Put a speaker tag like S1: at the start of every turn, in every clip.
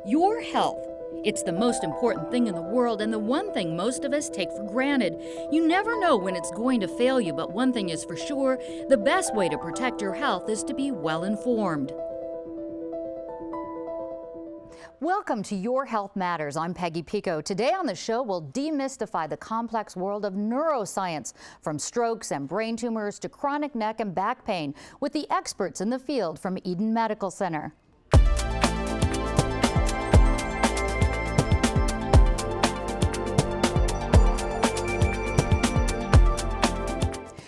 S1: Your health. It's the most important thing in the world and the one thing most of us take for granted. You never know when it's going to fail you, but one thing is for sure, the best way to protect your health is to be well informed. Welcome to Your Health Matters. I'm Peggy Pico. Today on the show, we'll demystify the complex world of neuroscience, from strokes and brain tumors to chronic neck and back pain, with the experts in the field from Eden Medical Center.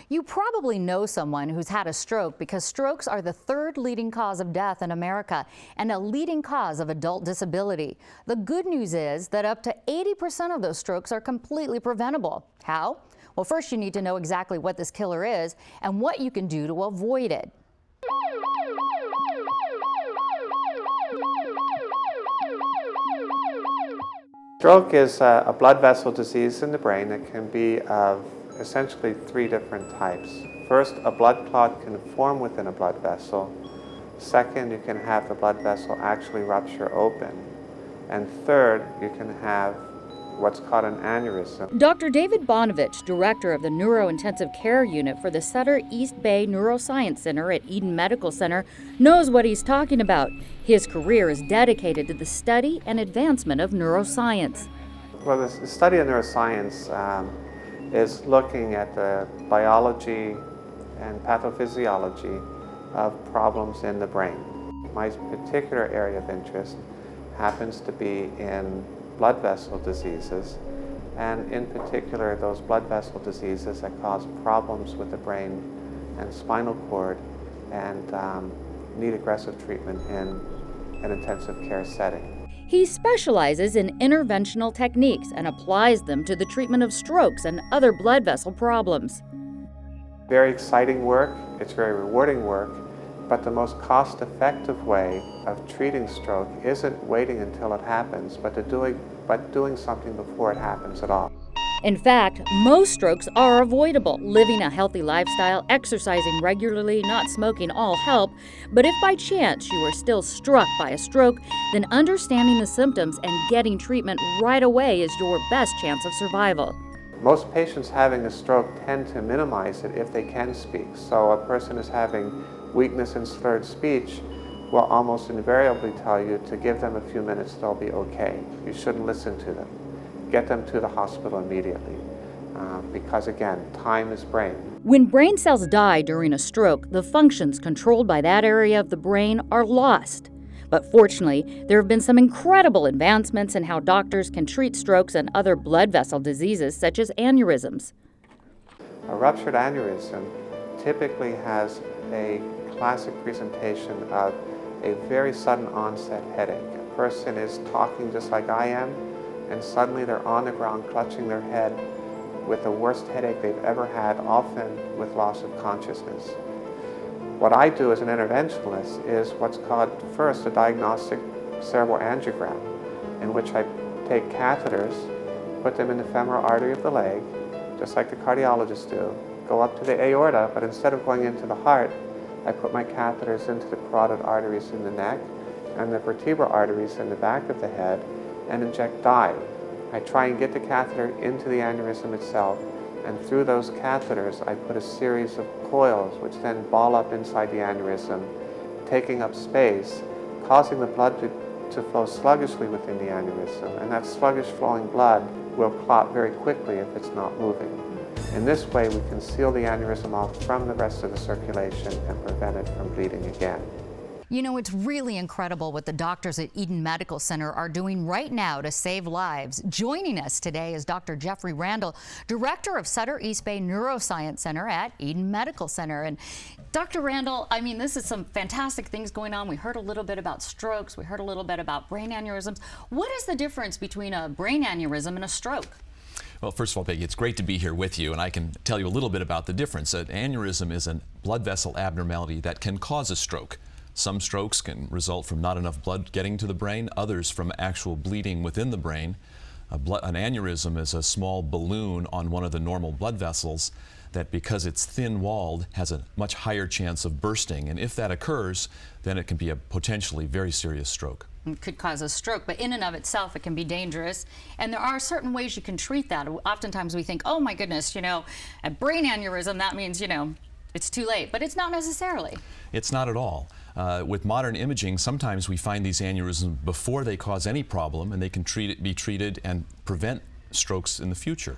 S1: You probably know someone who's had a stroke because strokes are the third leading cause of death in America and a leading cause of adult disability. The good news is that up to 80% of those strokes are completely preventable. How? Well, first you need to know exactly what this killer is and what you can do to avoid it.
S2: Stroke is a blood vessel disease in the brain that can be of essentially three different types. First, a blood clot can form within a blood vessel. Second, you can have the blood vessel actually rupture open. And third, you can have what's called an aneurysm.
S1: Dr. David Bonovich, director of the Neurointensive Care Unit for the Sutter East Bay Neuroscience Center at Eden Medical Center, knows what he's talking about. His career is dedicated to the study and advancement of neuroscience.
S2: Well, the study of neuroscience is looking at the biology and pathophysiology of problems in the brain. My particular area of interest happens to be in blood vessel diseases, and in particular those blood vessel diseases that cause problems with the brain and spinal cord and need aggressive treatment in an intensive care setting.
S1: He specializes in interventional techniques and applies them to the treatment of strokes and other blood vessel problems.
S2: Very exciting work, it's very rewarding work, but the most cost-effective way of treating stroke isn't waiting until it happens, but doing something before it happens at all.
S1: In fact, most strokes are avoidable. Living a healthy lifestyle, exercising regularly, not smoking all help. But if by chance you are still struck by a stroke, then understanding the symptoms and getting treatment right away is your best chance of survival.
S2: Most patients having a stroke tend to minimize it if they can speak. So a person is having weakness in slurred speech will almost invariably tell you to give them a few minutes, they'll be okay. You shouldn't listen to them. Get them to the hospital immediately because, again, time is brain.
S1: When brain cells die during a stroke, the functions controlled by that area of the brain are lost. But fortunately, there have been some incredible advancements in how doctors can treat strokes and other blood vessel diseases such as aneurysms.
S2: A ruptured aneurysm typically has a classic presentation of a very sudden onset headache. A person is talking just like I am, and suddenly they're on the ground clutching their head with the worst headache they've ever had, often with loss of consciousness. What I do as an interventionist is what's called first a diagnostic cerebral angiogram, in which I take catheters, put them in the femoral artery of the leg, just like the cardiologists do, go up to the aorta, but instead of going into the heart, I put my catheters into the carotid arteries in the neck and the vertebral arteries in the back of the head, and inject dye. I try and get the catheter into the aneurysm itself, and through those catheters I put a series of coils which then ball up inside the aneurysm, taking up space, causing the blood to flow sluggishly within the aneurysm, and that sluggish flowing blood will clot very quickly if it's not moving. In this way we can seal the aneurysm off from the rest of the circulation and prevent it from bleeding again.
S1: You know, it's really incredible what the doctors at Eden Medical Center are doing right now to save lives. Joining us today is Dr. Jeffrey Randall, director of Sutter East Bay Neuroscience Center at Eden Medical Center. And Dr. Randall, I mean, this is some fantastic things going on. We heard a little bit about strokes. We heard a little bit about brain aneurysms. What is the difference between a brain aneurysm and a stroke?
S3: Well, first of all, Peggy, it's great to be here with you, and I can tell you a little bit about the difference. An aneurysm is a blood vessel abnormality that can cause a stroke. Some strokes can result from not enough blood getting to the brain, others from actual bleeding within the brain. An aneurysm is a small balloon on one of the normal blood vessels that, because it's thin-walled, has a much higher chance of bursting. And if that occurs, then it can be a potentially very serious stroke.
S1: It could cause a stroke, but in and of itself, it can be dangerous. And there are certain ways you can treat that. Oftentimes we think, oh my goodness, a brain aneurysm, that means, it's too late, but it's not necessarily.
S3: It's not at all. With modern imaging, sometimes we find these aneurysms before they cause any problem, and they can be treated and prevent strokes in the future.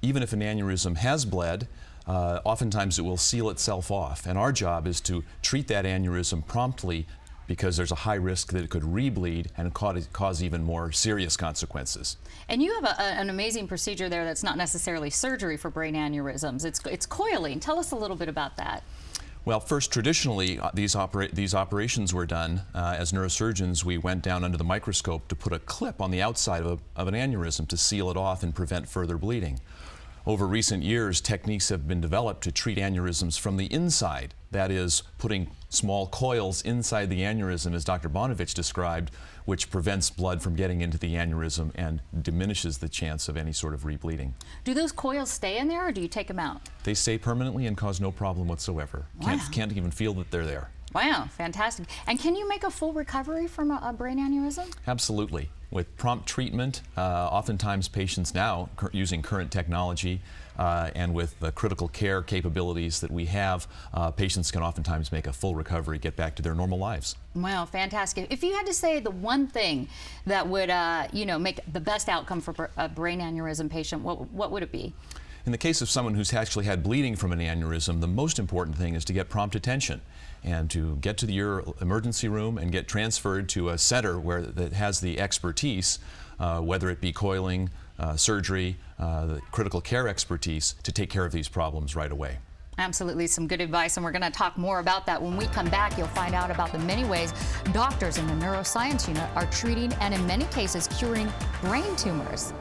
S3: Even if an aneurysm has bled, oftentimes it will seal itself off, and our job is to treat that aneurysm promptly, because there's a high risk that it could rebleed and cause even more serious consequences. And you have
S1: an amazing procedure there that's not necessarily surgery for brain aneurysms. It's coiling. Tell us a little bit about that.
S3: Well, first, traditionally, these operations were done as neurosurgeons. We went down under the microscope to put a clip on the outside of an aneurysm to seal it off and prevent further bleeding. Over recent years, techniques have been developed to treat aneurysms from the inside. That is, putting small coils inside the aneurysm, as Dr. Bonovich described, which prevents blood from getting into the aneurysm and diminishes the chance of any sort of rebleeding.
S1: Do those coils stay in there, or do you take them out?
S3: They stay permanently and cause no problem whatsoever.
S1: Wow.
S3: Can't even feel that they're there.
S1: Wow, fantastic. And can you make a full recovery from a brain aneurysm?
S3: Absolutely. With prompt treatment, oftentimes patients now, using current technology and with the critical care capabilities that we have, patients can oftentimes make a full recovery, get back to their normal lives.
S1: Wow, fantastic. If you had to say the one thing that would make the best outcome for a brain aneurysm patient, what would it be?
S3: In the case of someone who's actually had bleeding from an aneurysm, the most important thing is to get prompt attention and to get to your emergency room and get transferred to a center that has the expertise, whether it be coiling, surgery, the critical care expertise, to take care of these problems right away.
S1: Absolutely, some good advice, and we're going to talk more about that. When we come back, you'll find out about the many ways doctors in the neuroscience unit are treating and in many cases curing brain tumors.